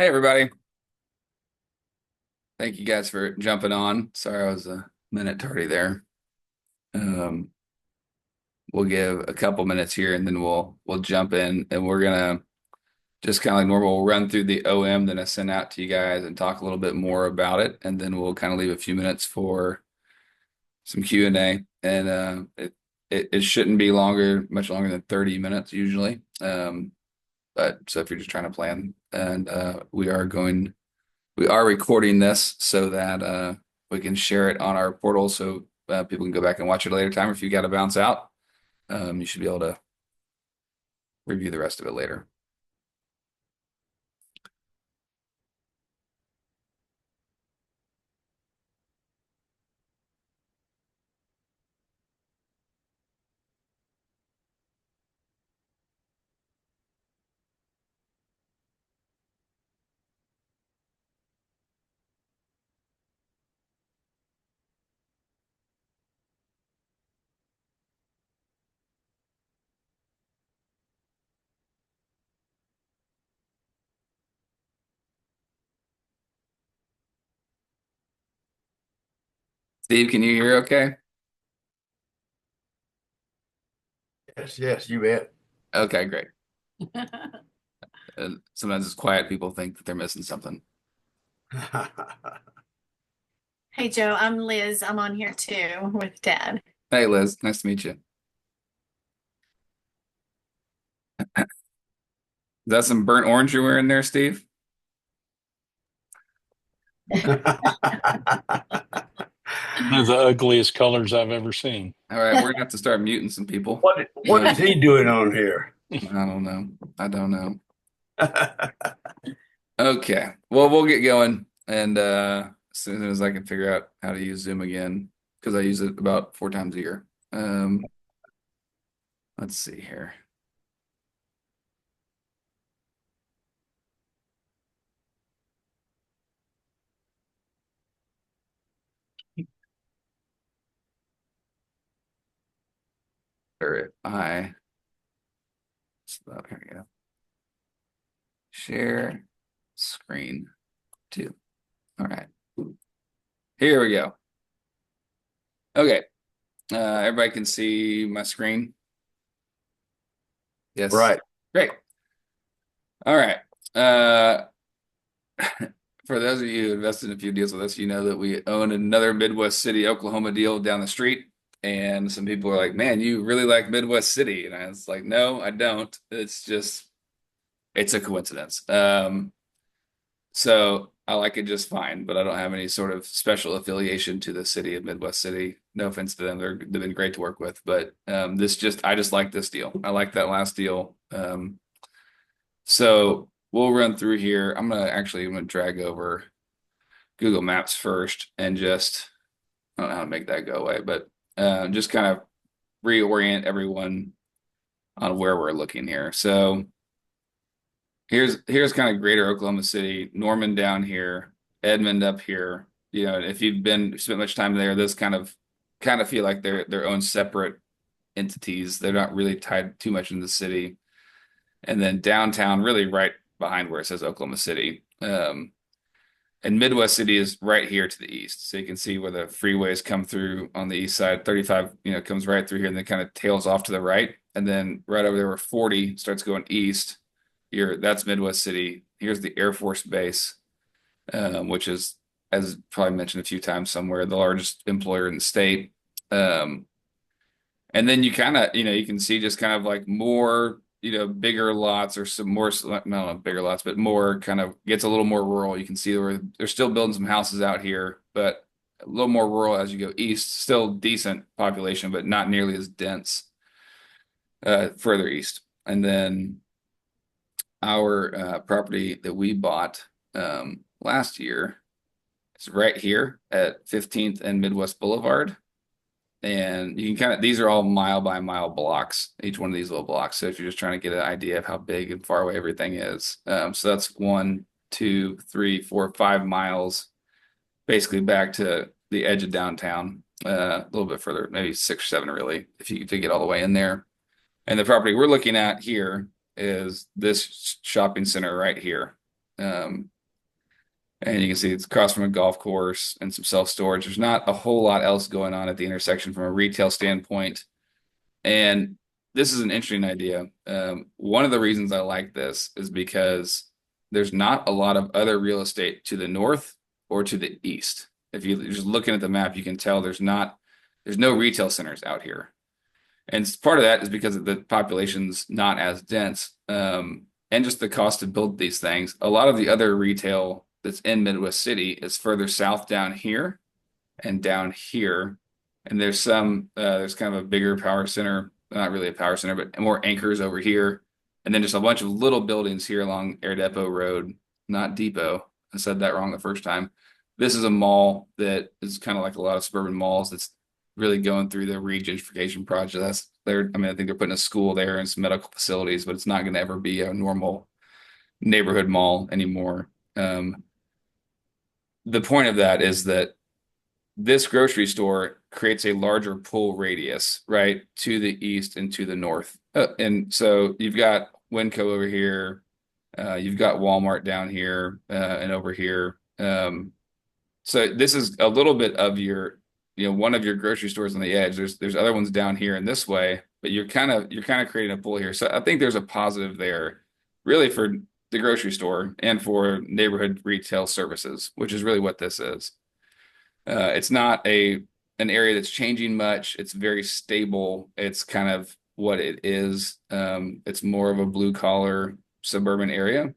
Hey everybody. Thank you guys for jumping on. Sorry I was a minute tardy there. Um, we'll give a couple minutes here and then we'll jump in and we're gonna just kind of like normal, we'll run through the OM that I sent out to you guys and talk a little bit more about it, and then we'll kind of leave a few minutes for some Q&A. And it shouldn't be much longer than 30 minutes usually. But so if you're just trying to plan, and we are recording this so that we can share it on our portal so people can go back and watch it at a later time. If you got to bounce out, you should be able to review the rest of it later. Steve, can you hear okay? Yes, you bet. Okay, great. Sometimes it's quiet. People think that they're missing something. Hey Joe, I'm Liz. I'm on here too with Dad. Hey, Liz, nice to meet you. Is that some burnt orange you're wearing there, Steve? One of the ugliest colors I've ever seen. All right, we're gonna have to start muting some people. What is he doing on here? I don't know. I don't know. Okay. Well, we'll get going. And as soon as I can figure out how to use Zoom again, because I use it about 4 times a year. Let's see here. Or if I, here we go. Share screen 2. All right. Here we go. Okay. Everybody can see my screen? Yes. Right. Great. All right. Uh, for those of you who invested in a few deals with us, you know that we own another Midwest City, Oklahoma deal down the street. And some people are like, man, you really like Midwest City. And I was like, no, I don't. It's a coincidence. So I like it just fine, but I don't have any sort of special affiliation to the city of Midwest City. No offense to them. They've been great to work with, but I just like this deal. I like that last deal. So we'll run through here. I'm gonna drag over Google Maps first and just I don't know how to make that go away, but just kind of reorient everyone on where we're looking here. So here's kind of greater Oklahoma City, Norman down here, Edmond up here. You know, if you've been spent much time there, this kind of feel like they're their own separate entities. They're not really tied too much in the city. And then downtown, really right behind where it says Oklahoma City. And Midwest City is right here to the east. So you can see where the freeways come through on the east side. 35, comes right through here and then kind of tails off to the right. And then right over there where 40 starts going east, that's Midwest City. Here's the Air Force Base, which is, as probably mentioned a few times somewhere, the largest employer in the state. Um, and then you kind of, you can see just kind of like more, bigger lots or some more, no, bigger lots, but more kind of gets a little more rural. You can see where they're still building some houses out here, but a little more rural as you go east. Still decent population, but not nearly as dense further east. And then our property that we bought last year is right here at 15th and Midwest Boulevard. And you can these are all mile by mile blocks, each one of these little blocks. So if you're just trying to get an idea of how big and far away everything is. So that's 1, 2, 3, 4, 5 miles, basically back to the edge of downtown, a little bit further, maybe 6 or 7 really, if you could get all the way in there. And the property we're looking at here is this shopping center right here. And you can see it's across from a golf course and some self-storage. There's not a whole lot else going on at the intersection from a retail standpoint. And this is an interesting idea. One of the reasons I like this is because there's not a lot of other real estate to the north or to the east. If you're just looking at the map, you can tell there's no retail centers out here. And part of that is because the population's not as dense, and just the cost to build these things. A lot of the other retail that's in Midwest City is further south down here and down here. And there's kind of a bigger power center, not really a power center, but more anchors over here. And then just a bunch of little buildings here along Air Depot Road, not Depot. I said that wrong the first time. This is a mall that is kind of like a lot of suburban malls that's really going through the regentrification project. I think they're putting a school there and some medical facilities, but it's not going to ever be a normal neighborhood mall anymore. The point of that is that this grocery store creates a larger pull radius, right, to the east and to the north. And so you've got Winco over here, you've got Walmart down here, and over here. So this is a little bit of one of your grocery stores on the edge. There's other ones down here in this way, but you're kind of creating a pull here. So I think there's a positive there, really, for the grocery store and for neighborhood retail services, which is really what this is. It's not an area that's changing much. It's very stable. It's kind of what it is. It's more of a blue collar suburban area,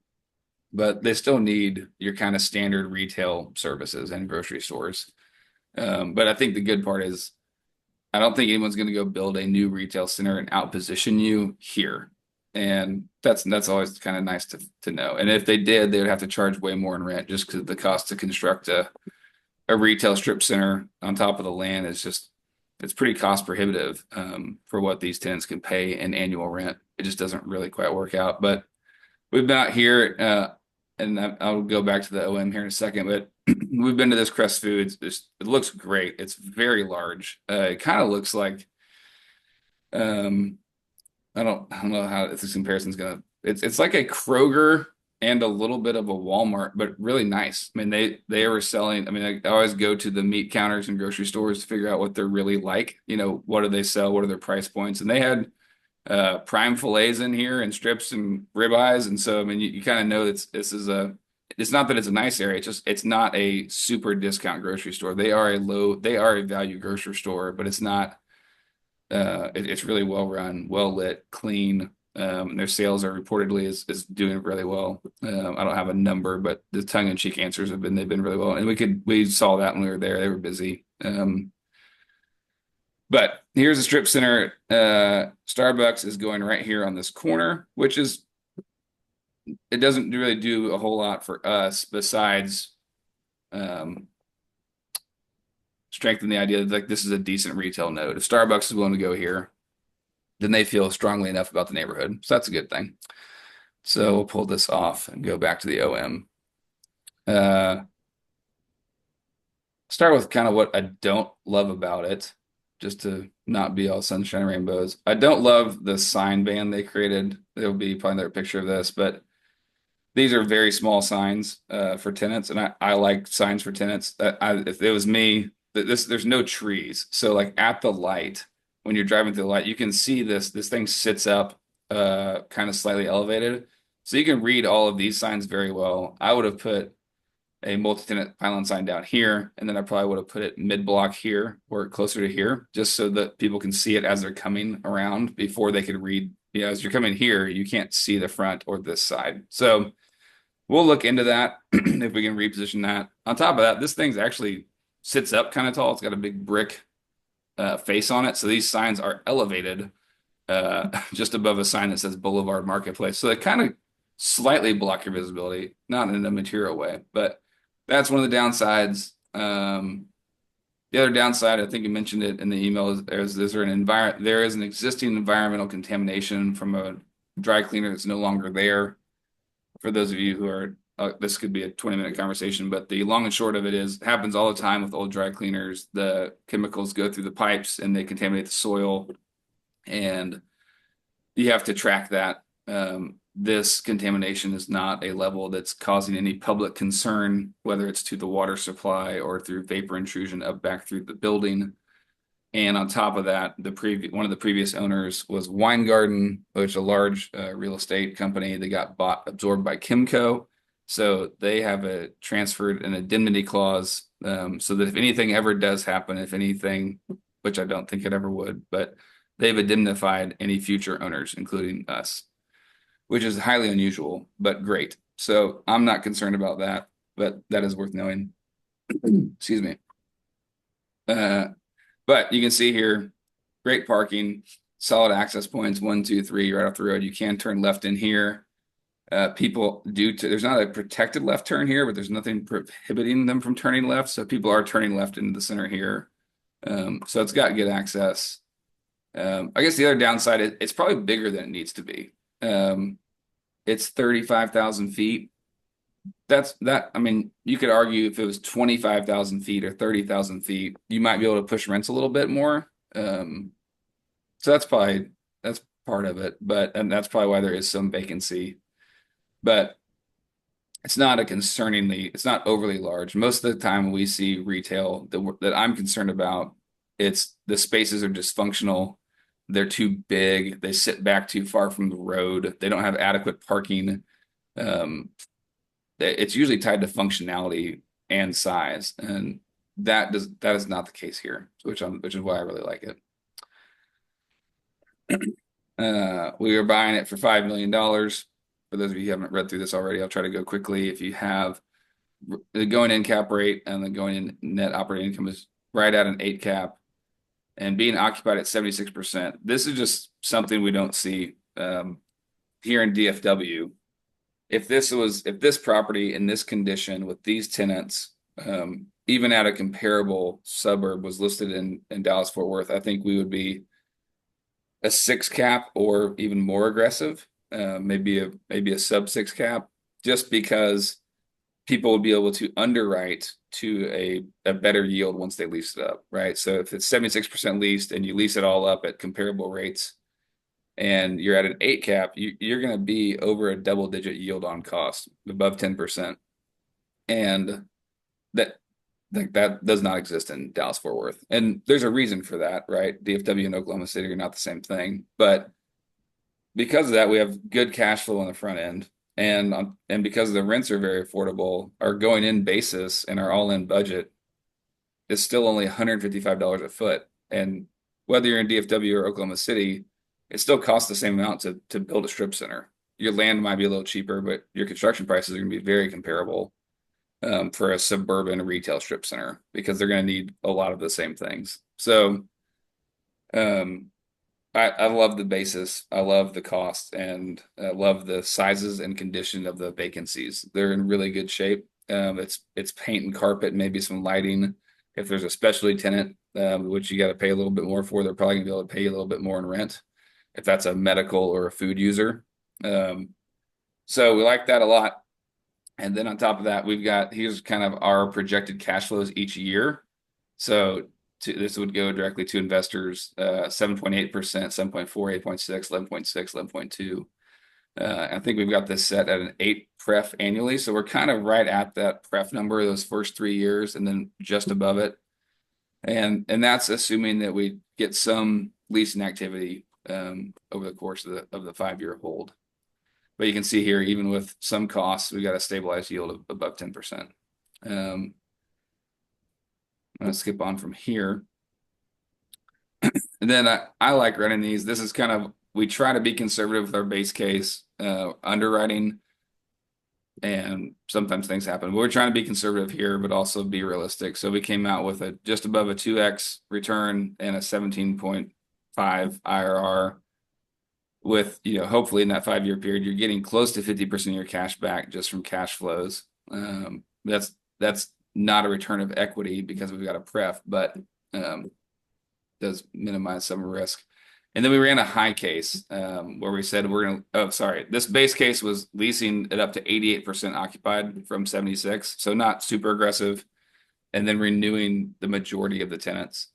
but they still need your kind of standard retail services and grocery stores. But I think the good part is I don't think anyone's going to go build a new retail center and outposition you here. And that's always kind of nice to know. And if they did, they would have to charge way more in rent just because the cost to construct a retail strip center on top of the land it's pretty cost prohibitive for what these tenants can pay in annual rent. It just doesn't really quite work out. But we've been out here, and I'll go back to the OM here in a second, but we've been to this Crest Foods. It looks great. It's very large. It kind of looks like, I don't know how if this comparison's gonna. It's like a Kroger and a little bit of a Walmart, but really nice. I mean, they were selling. I mean, I always go to the meat counters and grocery stores to figure out what they're really like. What do they sell? What are their price points? And they had prime fillets in here and strips and ribeyes. And so, I mean, you kind of know that it's not that it's a nice area. It's not a super discount grocery store. They are a value grocery store, but it's not. It's really well run, well lit, clean. Their sales are reportedly is doing really well. I don't have a number, but the tongue-in-cheek answers they've been really well, and we saw that when we were there. They were busy. But here's a strip center. Starbucks is going right here on this corner, which it doesn't really do a whole lot for us besides strengthen the idea that like this is a decent retail node. If Starbucks is willing to go here, then they feel strongly enough about the neighborhood. So that's a good thing. So we'll pull this off and go back to the OM. Start with kind of what I don't love about it, just to not be all sunshine and rainbows. I don't love the sign ban they created. There'll be probably another picture of this, but these are very small signs for tenants, and I like signs for tenants. If it was me, there's no trees, so like at the light when you're driving through the light, you can see this thing sits up kind of slightly elevated, so you can read all of these signs very well. I would have put a multi-tenant pylon sign down here, and then I probably would have put it mid-block here or closer to here, just so that people can see it as they're coming around before they could read. As you're coming here, you can't see the front or this side. So we'll look into that if we can reposition that. On top of that, this thing's actually sits up kind of tall. It's got a big brick face on it. So these signs are elevated just above a sign that says Boulevard Marketplace. So they kind of slightly block your visibility, not in a material way, but that's one of the downsides. The other downside, I think you mentioned it in the email, there is an existing environmental contamination from a dry cleaner that's no longer there. For those of you who are, this could be a 20-minute conversation, but the long and short of it happens all the time with old dry cleaners. The chemicals go through the pipes and they contaminate the soil, and you have to track that. this contamination is not a level that's causing any public concern, whether it's to the water supply or through vapor intrusion up back through the building. And on top of that, one of the previous owners was Weingarten, which is a large real estate company that got absorbed by Kimco. So they have transferred an indemnity clause, so that if anything ever does happen, if anything, which I don't think it ever would, but they've indemnified any future owners, including us, which is highly unusual, but great. So I'm not concerned about that, but that is worth knowing. Excuse me. But you can see here, great parking, solid access points, 1, 2, 3, right off the road. You can turn left in here. There's not a protected left turn here, but there's nothing prohibiting them from turning left. So people are turning left into the center here. So it's got good access. I guess the other downside is it's probably bigger than it needs to be. It's 35,000 feet. I mean, you could argue if it was 25,000 feet or 30,000 feet, you might be able to push rents a little bit more. So that's part of it, and that's probably why there is some vacancy. But it's not overly large. Most of the time we see retail that I'm concerned about, it's the spaces are dysfunctional. They're too big. They sit back too far from the road. They don't have adequate parking. It's usually tied to functionality and size, and that is not the case here, which is why I really like it. We are buying it for $5 million. For those of you who haven't read through this already, I'll try to go quickly. If you have the going in cap rate and the going in net operating income is right at an 8 cap, and being occupied at 76%. This is just something we don't see here in DFW. If this property in this condition with these tenants, even at a comparable suburb was listed in Dallas Fort Worth, I think we would be a 6 cap or even more aggressive, maybe a sub 6 cap, just because people would be able to underwrite to a better yield once they lease it up, right? So if it's 76% leased and you lease it all up at comparable rates, and you're at an 8 cap, you're going to be over a double-digit yield on cost, above 10%, and that does not exist in Dallas Fort Worth, and there's a reason for that, right? DFW and Oklahoma City are not the same thing, but because of that, we have good cash flow on the front end, and because the rents are very affordable, our going-in basis and our all-in budget is still only $155 a foot, and whether you're in DFW or Oklahoma City, it still costs the same amount to build a strip center. Your land might be a little cheaper, but your construction prices are going to be very comparable for a suburban retail strip center, because they're going to need a lot of the same things. So I love the basis. I love the cost, and I love the sizes and condition of the vacancies. They're in really good shape. It's paint and carpet, maybe some lighting. If there's a specialty tenant, which you got to pay a little bit more for, they're probably going to be able to pay you a little bit more in rent if that's a medical or a food user. So we like that a lot. And then on top of that, here's kind of our projected cash flows each year. So this would go directly to investors, 7.8%, 7.4, 8.6, 11.6, 11.2. I think we've got this set at an 8 pref annually. So we're kind of right at that pref number those first 3 years, and then just above it. And that's assuming that we get some leasing activity over the course of the 5-year hold. But you can see here, even with some costs, we got a stabilized yield of above 10%. I'm going to skip on from here. And then I like running these. This is we try to be conservative with our base case underwriting, and sometimes things happen. But we're trying to be conservative here, but also be realistic. So we came out with just above a 2x return and a 17.5 IRR. With, hopefully in that 5-year period, you're getting close to 50% of your cash back just from cash flows. That's not a return of equity because we've got a pref, but does minimize some risk. And then we ran a high case where we said this base case was leasing it up to 88% occupied from 76, so not super aggressive, and then renewing the majority of the tenants.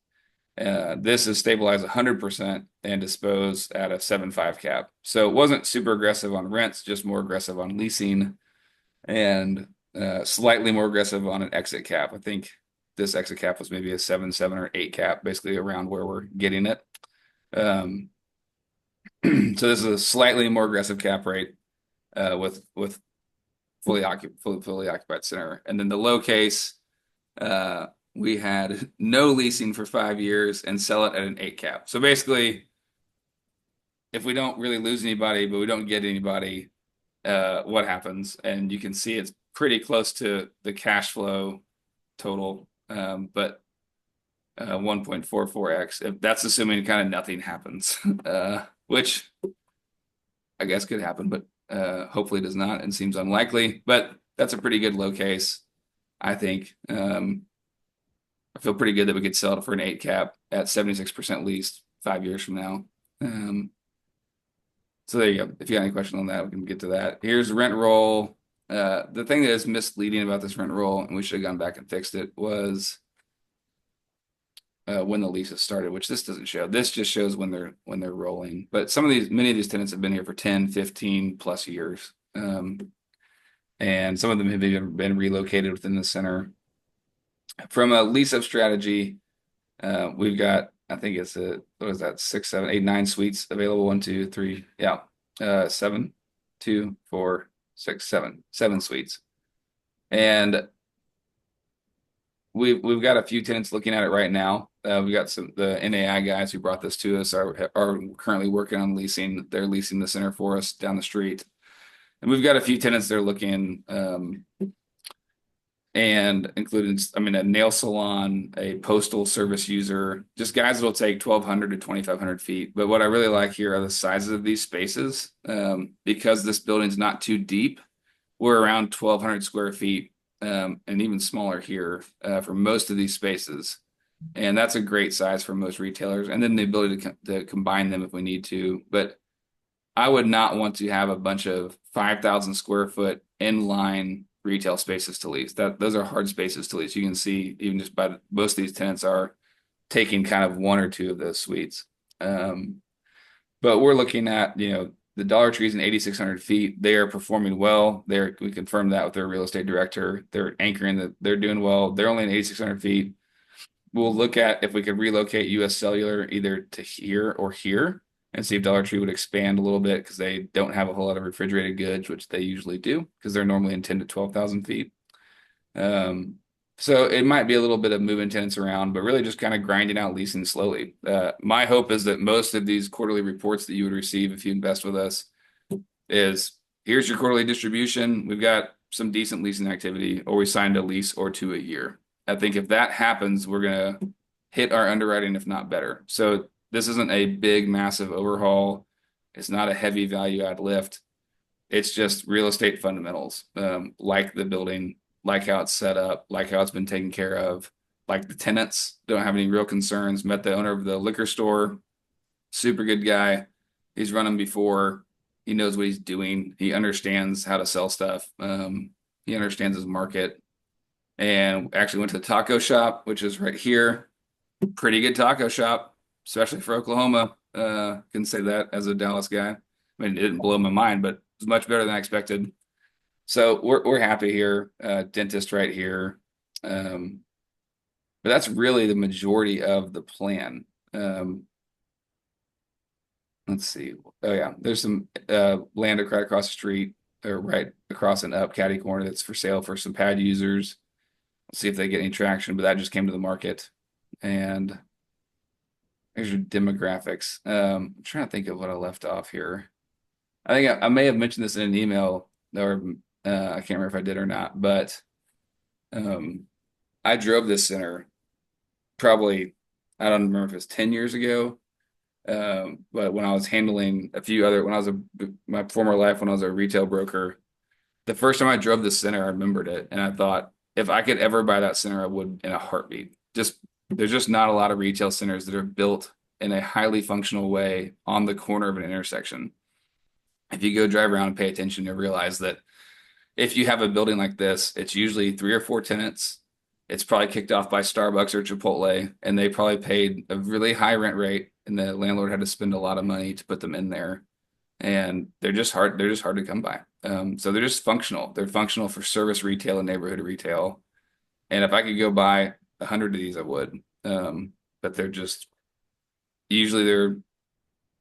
This is stabilized 100% and disposed at a 7.5 cap. So it wasn't super aggressive on rents, just more aggressive on leasing and slightly more aggressive on an exit cap. I think this exit cap was maybe a 7 or 8 cap, basically around where we're getting it. Um, so this is a slightly more aggressive cap rate with fully occupied center. And then the low case, we had no leasing for 5 years and sell it at an 8 cap. So basically, if we don't really lose anybody, but we don't get anybody, what happens? And you can see it's pretty close to the cash flow total, but 1.44x. If that's assuming kind of nothing happens, which I guess could happen, but hopefully does not and seems unlikely. But that's a pretty good low case, I think. I feel pretty good that we could sell it for an 8 cap at 76% leased 5 years from now. So there you go. If you got any question on that, we can get to that. Here's rent roll. The thing that is misleading about this rent roll, and we should have gone back and fixed it, was when the leases started, which this doesn't show. This just shows when they're rolling. But many of these tenants have been here for 10, 15 plus years. And some of them have even been relocated within the center. From a lease up strategy, we've got, I think it's what is that, 6, 7, 8, 9 suites available. 1, 2, 3, yeah. 7, 2, 4, 6, 7 suites. And we've got a few tenants looking at it right now. We got the NAI guys who brought this to us are currently working on leasing. They're leasing the center for us down the street. And we've got a few tenants that are looking, and including, a nail salon, a postal service user, just guys that'll take 1,200 to 2,500 feet. But what I really like here are the sizes of these spaces. Because this building's not too deep, we're around 1,200 square feet, and even smaller here for most of these spaces. And that's a great size for most retailers. And then the ability to combine them if we need to. But I would not want to have a bunch of 5,000 square foot inline retail spaces to lease. Those are hard spaces to lease. You can see even just by most of these tenants are taking kind of 1 or 2 of those suites. But we're looking at, the Dollar Trees in 8,600 feet. They are performing well. We confirmed that with their real estate director. They're anchoring that they're doing well. They're only in 8,600 feet. We'll look at if we could relocate US Cellular either to here or here and see if Dollar Tree would expand a little bit because they don't have a whole lot of refrigerated goods, which they usually do because they're normally in 10 to 12,000 feet. So it might be a little bit of moving tenants around, but really just kind of grinding out leasing slowly. My hope is that most of these quarterly reports that you would receive if you invest with us is here's your quarterly distribution. We've got some decent leasing activity, or we signed a lease or 2 a year. I think if that happens, we're going to hit our underwriting, if not better. So this isn't a big, massive overhaul. It's not a heavy value add lift. It's just real estate fundamentals, like the building, like how it's set up, like how it's been taken care of, like the tenants don't have any real concerns. Met the owner of the liquor store, super good guy. He's run them before. He knows what he's doing. He understands how to sell stuff. He understands his market. And actually went to the taco shop, which is right here. Pretty good taco shop, especially for Oklahoma. Can say that as a Dallas guy. It didn't blow my mind, but it was much better than I expected. So we're happy here. Dentist right here. But that's really the majority of the plan. Let's see. Oh yeah, there's some land right across the street, or right across and up catty corner that's for sale for some pad users. We'll see if they get any traction, but that just came to the market. And there's your demographics. I'm trying to think of what I left off here. I think I may have mentioned this in an email, or I can't remember if I did or not, but I drove this center probably, I don't remember if it was 10 years ago. But when I was handling my former life, when I was a retail broker, the first time I drove this center, I remembered it. And I thought, if I could ever buy that center, I would in a heartbeat. There's just not a lot of retail centers that are built in a highly functional way on the corner of an intersection. If you go drive around and pay attention, you'll realize that if you have a building like this, it's usually 3 or 4 tenants. it's probably kicked off by Starbucks or Chipotle, and they probably paid a really high rent rate, and the landlord had to spend a lot of money to put them in there. And they're just hard to come by. So they're just functional. They're functional for service retail and neighborhood retail. And if I could go buy 100 of these, I would. But they're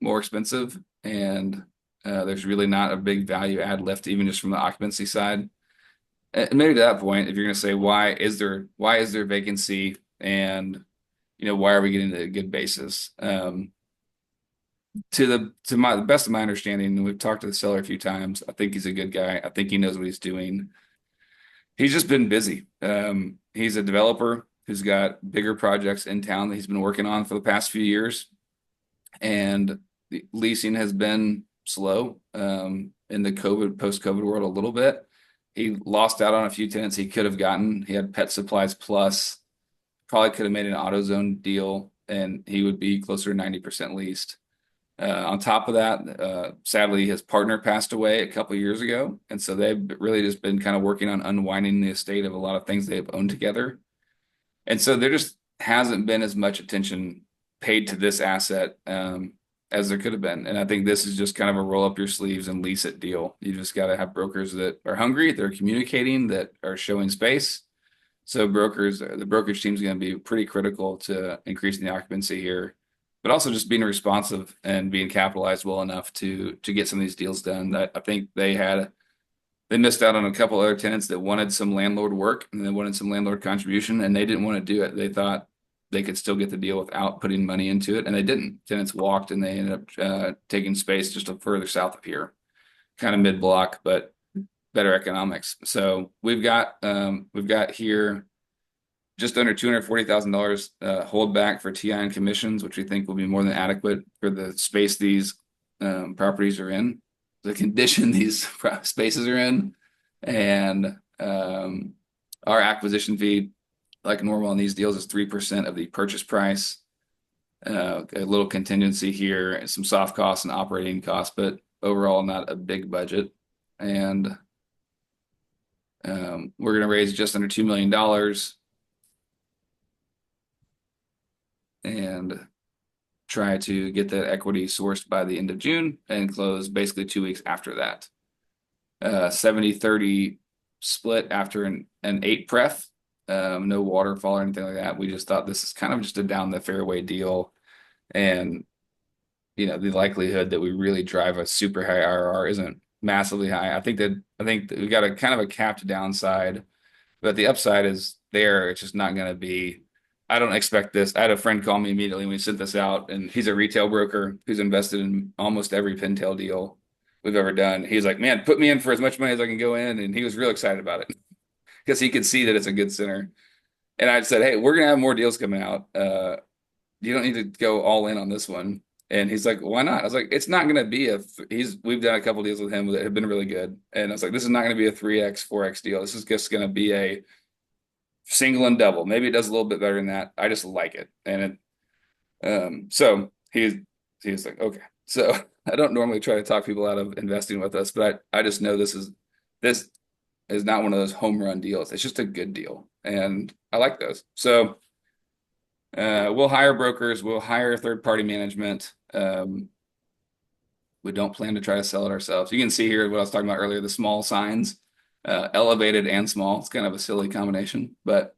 more expensive, and there's really not a big value add left, even just from the occupancy side. And maybe to that point, if you're going to say why is there vacancy, and why are we getting a good basis? To the best of my understanding, and we've talked to the seller a few times, I think he's a good guy. I think he knows what he's doing. He's just been busy. He's a developer who's got bigger projects in town that he's been working on for the past few years, and the leasing has been slow in the post-COVID world a little bit. He lost out on a few tenants he could have gotten. He had Pet Supplies Plus, probably could have made an AutoZone deal, and he would be closer to 90% leased. On top of that, sadly, his partner passed away a couple of years ago, and so they've really just been kind of working on unwinding the estate of a lot of things they've owned together. And so there just hasn't been as much attention paid to this asset as there could have been. And I think this is just kind of a roll up your sleeves and lease it deal. You just got to have brokers that are hungry, they're communicating, that are showing space. So the brokerage team is going to be pretty critical to increasing the occupancy here, but also just being responsive and being capitalized well enough to get some of these deals done. That I think they missed out on a couple other tenants that wanted some landlord work and they wanted some landlord contribution, and they didn't want to do it. They thought they could still get the deal without putting money into it, and they didn't. Tenants walked, and they ended up taking space just further south of here, kind of mid block, but better economics. So we've got here just under $240,000 hold back for TI and commissions, which we think will be more than adequate for the space these properties are in, the condition these spaces are in, and our acquisition fee, like normal on these deals, is 3% of the purchase price. A little contingency here, and some soft costs and operating costs, but overall not a big budget. And we're going to raise just under $2 million and try to get that equity sourced by the end of June and close basically 2 weeks after that. 70-30 split after an 8 pref. No waterfall or anything like that. We just thought this is kind of just a down the fairway deal. And the likelihood that we really drive a super high IRR isn't massively high. I think that we've got a kind of a capped downside, but the upside is there. It's just not going to be. I don't expect this. I had a friend call me immediately when we sent this out, and he's a retail broker who's invested in almost every Pintail deal we've ever done. He's like, man, put me in for as much money as I can go in. And he was real excited about it because he could see that it's a good center. And I said, hey, we're going to have more deals coming out. You don't need to go all in on this one. And he's like, why not? I was like, it's not going to be we've done a couple deals with him that have been really good. And I was like, this is not going to be a 3X, 4X deal. This is just going to be a single and double. Maybe it does a little bit better than that. I just like it. And so he was like, okay. So I don't normally try to talk people out of investing with us, but I just know this is not one of those home run deals. It's just a good deal. And I like those. So we'll hire brokers, we'll hire third-party management. We don't plan to try to sell it ourselves. You can see here what I was talking about earlier, the small signs, elevated and small. It's kind of a silly combination, but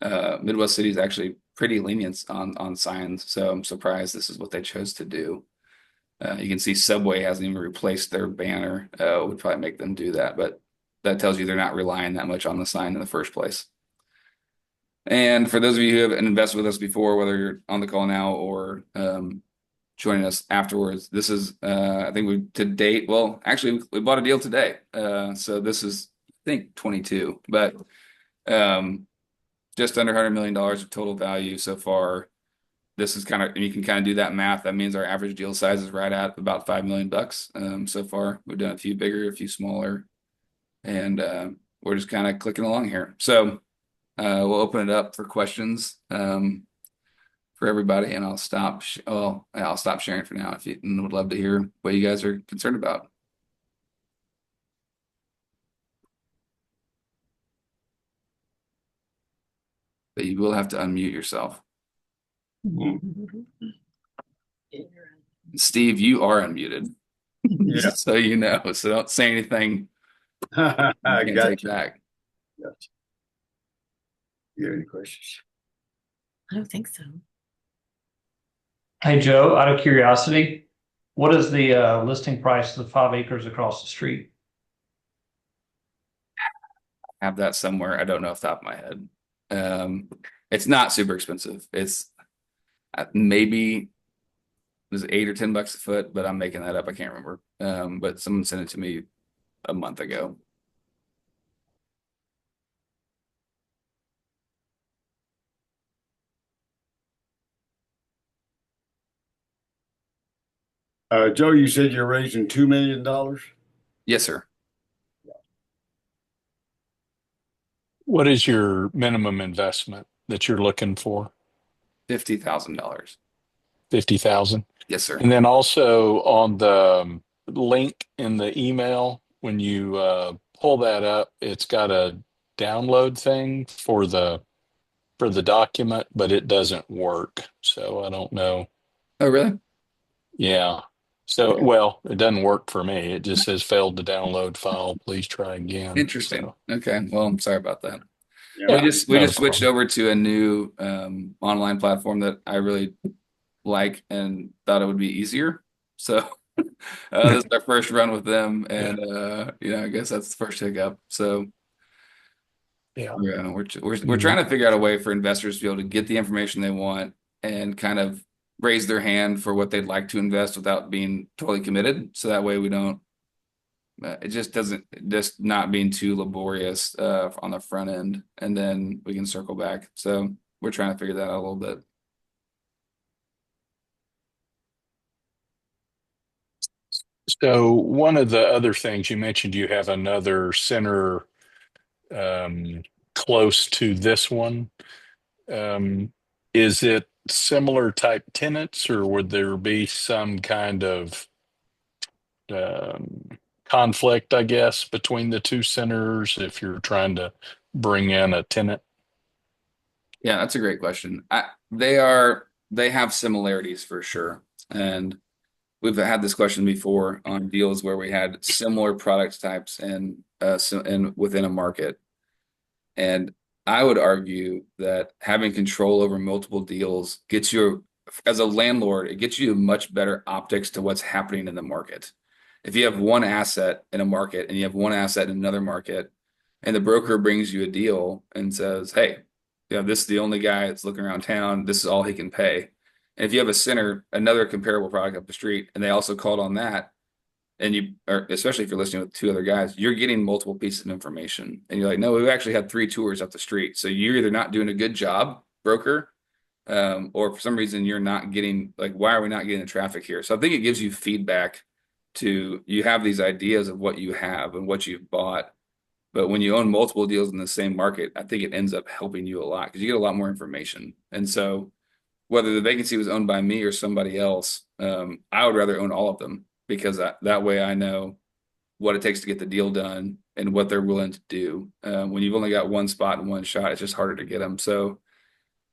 Midwest City is actually pretty lenient on signs. So I'm surprised this is what they chose to do. You can see Subway hasn't even replaced their banner. Would probably make them do that, but that tells you they're not relying that much on the sign in the first place. And for those of you who have invested with us before, whether you're on the call now or joining us afterwards, this is I think to date. Well, actually, we bought a deal today, so this is I think 22, but just under $100 million of total value so far. This is you can kind of do that math. That means our average deal size is right at about $5 million so far. We've done a few bigger, a few smaller, and we're just kind of clicking along here. So we'll open it up for questions for everybody, and I'll stop sharing for now and would love to hear what you guys are concerned about. but you will have to unmute yourself. Steve, you are unmuted. Yeah. So you know. So don't say anything I you can't got take you. back. Got you. You have any questions? I don't think so. Hey Joe, out of curiosity, what is the listing price of the 5 acres across the street? Have that somewhere. I don't know off the top of my head. It's not super expensive. It's maybe it was $8 or $10 a foot, but I'm making that up. I can't remember. But someone sent it to me a month ago. Joe, you said you're raising $2 million? Yes, sir. What is your minimum investment that you're looking for? $50,000. 50,000. Yes, sir. And then also on the link in the email, when you pull that up, it's got a download thing for the document, but it doesn't work. So I don't know. Oh, really? Yeah. So, Okay. well, it doesn't work for me. It just says failed to download file. Please try again. Interesting. So, Okay. Well, I'm sorry about that. Yeah. We yeah, just we not a just switched problem. over to a new online platform that I really like and thought it would be easier. So this is our first run with them, Yeah. and I guess that's the first hiccup. So Yeah. we're trying to figure out a way for investors to be able to get the information they want and kind of raise their hand for what they'd like to invest without being totally committed. So that way we don't. It just doesn't just not being too laborious on the front end, and then we can circle back. So we're trying to figure that out a little bit. So one of the other things you mentioned, you have another center um, close to this one. Um, is it similar type tenants, or would there be some kind of um, conflict, I guess, between the two centers if you're trying to bring in a tenant? Yeah, that's a great question. They have similarities for sure, and we've had this question before on deals where we had similar product types and within a market. And I would argue that having control over multiple deals gets you, as a landlord, it gets you much better optics to what's happening in the market. If you have one asset in a market and you have one asset in another market, and the broker brings you a deal and says, "Hey, this is the only guy that's looking around town. This is all he can pay." And if you have a center, another comparable product up the street, and they also called on that, and you are, especially if you're listening with two other guys, you're getting multiple pieces of information. And you're like, no, we've actually had 3 tours up the street. So you're either not doing a good job, broker, or for some reason you're not getting, like, why are we not getting the traffic here? So I think it gives you feedback to, you have these ideas of what you have and what you've bought. But when you own multiple deals in the same market, I think it ends up helping you a lot because you get a lot more information. And so whether the vacancy was owned by me or somebody else, I would rather own all of them because that way I know what it takes to get the deal done and what they're willing to do. When you've only got one spot and one shot, it's just harder to get them. So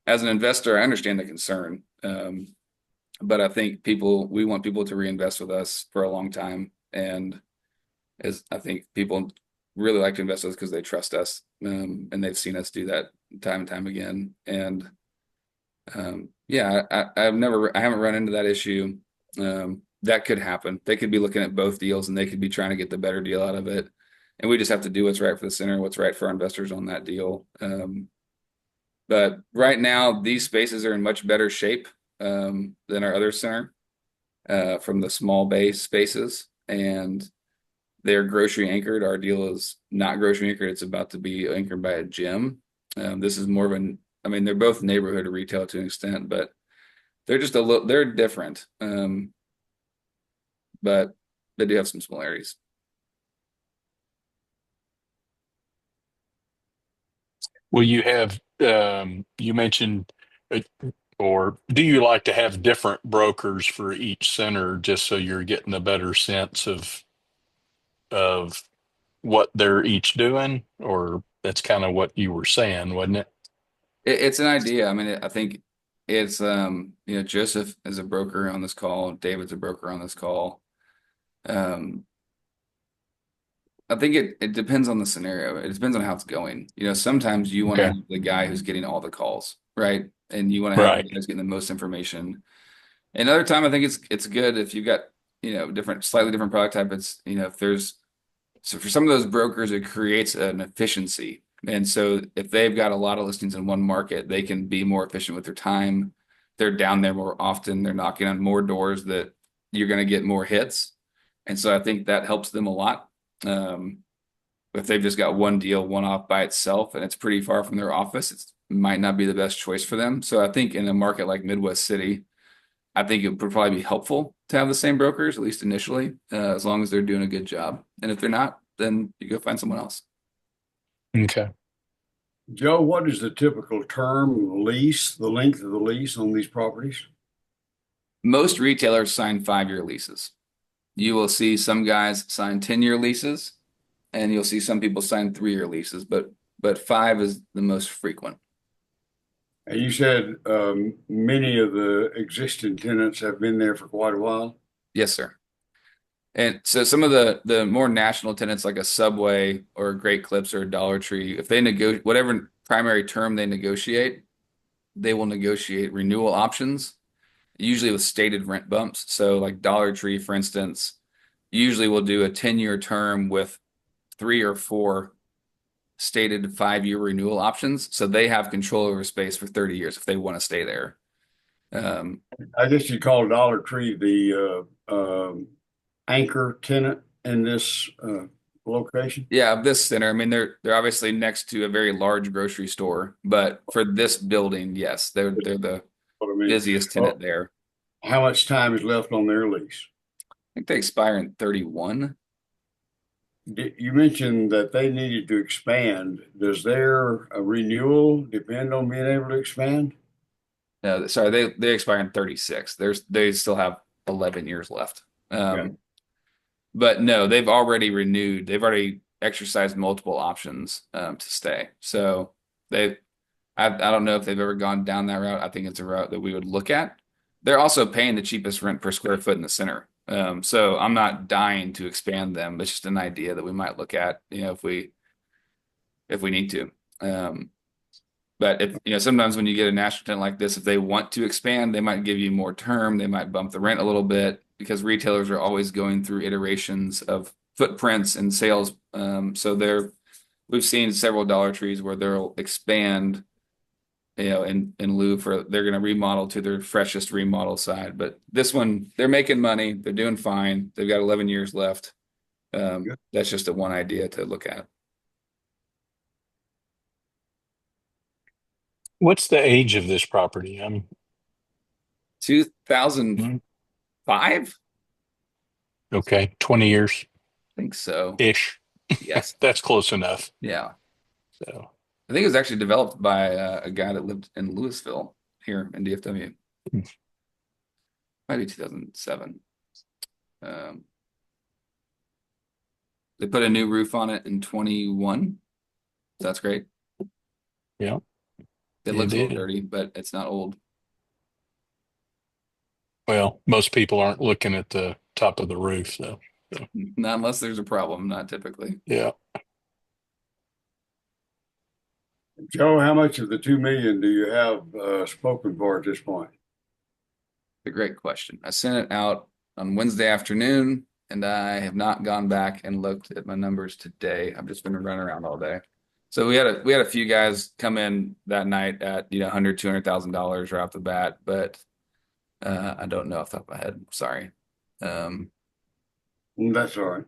as an investor, I understand the concern. But I think we want people to reinvest with us for a long time. And as I think people really like to invest with us because they trust us. And they've seen us do that time and time again. And yeah, I haven't run into that issue. That could happen. They could be looking at both deals and they could be trying to get the better deal out of it. And we just have to do what's right for the center, what's right for our investors on that deal. But right now, these spaces are in much better shape than our other center from the small base spaces. And they're grocery anchored. Our deal is not grocery anchored. It's about to be anchored by a gym. This is more of I mean, they're both neighborhood retail to an extent, but they're just they're different. But they do have some similarities. Well, you mentioned, uh, or do you like to have different brokers for each center just so you're getting a better sense of what they're each doing? Or that's kind of what you were saying, wasn't it? It's an idea. I mean, I think it's Joseph is a broker on this call. David's a broker on this call. Um, I think it depends on the scenario. It depends on how it's going. Sometimes you want to Okay. have the guy who's getting all the calls, right? And you want to have the Right. guy who's getting the most information. Another time, I think it's good if you've got slightly different product type. It's if there's so for some of those brokers, it creates an efficiency. And so if they've got a lot of listings in one market, they can be more efficient with their time. They're down there more often. They're knocking on more doors that you're going to get more hits. And so I think that helps them a lot. If they've just got one deal, one off by itself, and it's pretty far from their office, it might not be the best choice for them. So I think in a market like Midwest City, I think it would probably be helpful to have the same brokers, at least initially, as long as they're doing a good job. And if they're not, then you go find someone else. Okay. Joe, what is the typical term lease, the length of the lease on these properties? Most retailers sign 5-year leases. You will see some guys sign 10-year leases, and you'll see some people sign 3-year leases, but 5 is the most frequent. And you said many of the existing tenants have been there for quite a while. Yes, sir. And so some of the more national tenants like a Subway or a Great Clips or a Dollar Tree, if they negotiate whatever primary term they negotiate, they will negotiate renewal options, usually with stated rent bumps. So like Dollar Tree, for instance, usually will do a 10-year term with 3 or 4 stated 5-year renewal options. So they have control over space for 30 years if they want to stay there. I guess you call Dollar Tree the anchor tenant in this location. Yeah, this center. I mean, they're obviously next to a very large grocery store, but for this building, yes, they're the What I mean, busiest tenant there. how much time is left on their lease? I think they expire in 31. You mentioned that they needed to expand. Does their renewal depend on being able to expand? No, sorry, they expire in 36. They still have 11 years left. Okay. But no, they've already renewed. They've already exercised multiple options to stay. So I don't know if they've ever gone down that route. I think it's a route that we would look at. They're also paying the cheapest rent per square foot in the center. So I'm not dying to expand them. It's just an idea that we might look at, if we need to. But if sometimes when you get a national tenant like this, if they want to expand, they might give you more term. They might bump the rent a little bit because retailers are always going through iterations of footprints and sales. So we've seen several Dollar Trees where they'll expand, in lieu for they're going to remodel to their freshest remodel side. But this one, they're making money. They're doing fine. They've got 11 years left. That's just one idea to look at. What's the age of this property? 2005? Okay, 20 years I think so. ish. Yes. That's close enough. Yeah. So, I think it was actually developed by a guy that lived in Louisville here in DFW. Hmm. Might be 2007. They put a new roof on it in 21. That's great. yeah, It It looks a little did. dirty, but it's not old. Well, most people aren't looking at the top of the roof, though. So, Not unless there's a problem, not typically. yeah. Joe, how much of the 2 million do you have spoken for at this point? A great question. I sent it out on Wednesday afternoon, and I have not gone back and looked at my numbers today. I've just been running around all day. So we had a few guys come in that night at $100,000-$200,000 right off the bat, but I don't know off the top of my head. Sorry. That's all right.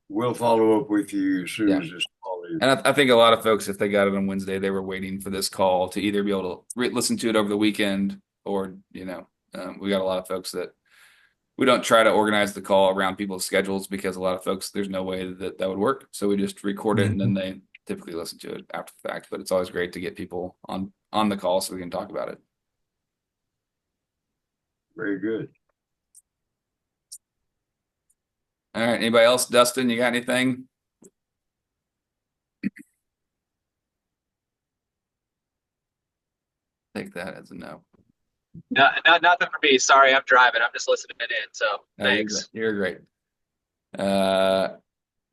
We'll follow up with you as soon Yeah. as this call is. And I think a lot of folks, if they got it on Wednesday, they were waiting for this call to either be able to listen to it over the weekend or, we got a lot of folks that we don't try to organize the call around people's schedules because a lot of folks, there's no way that would work. So we just record it and then they typically listen to it after the fact. But it's always great to get people on the call so we can talk about it. Very good. All right. Anybody else? Dustin, you got anything? Take that as a no. No, nothing for me. Sorry, I'm driving. I'm just listening in. So No, thanks. you're great.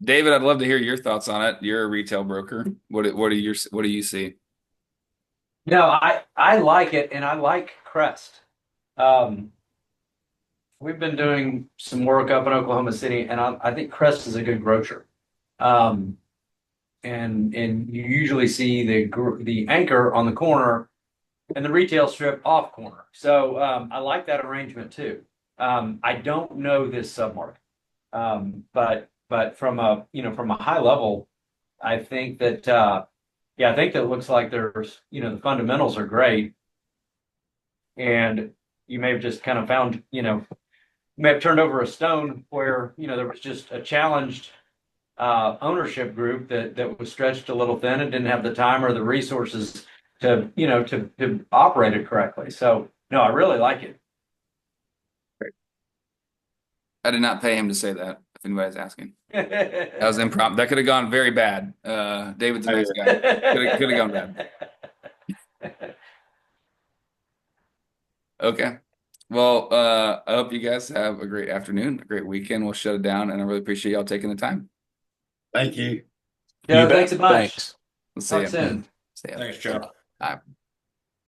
David, I'd love to hear your thoughts on it. You're a retail broker. What do you see? No, I like it, and I like Crest. Um, we've been doing some work up in Oklahoma City, and I think Crest is a good grocer. Um, and you usually see the anchor on the corner and the retail strip off corner. So I like that arrangement too. I don't know this submarket, but from a high level, I think that yeah, I think that it looks like there's the fundamentals are great, and you may have just kind of found may have turned over a stone where there was just a challenged ownership group that was stretched a little thin and didn't have the time or the resources to operate it correctly. So no, I really like it. I did not pay him to say that, if anybody's asking. That was impromptu. That could have gone very bad. David's a nice guy. Could have gone bad. Okay. Well, I hope you guys have a great afternoon, a great weekend. We'll shut it down, and I really appreciate y'all taking the time. Thank you. Yeah, You bet. thanks a bunch. Thanks. We'll see Talk you. soon. See ya. Thanks, Joe. Bye.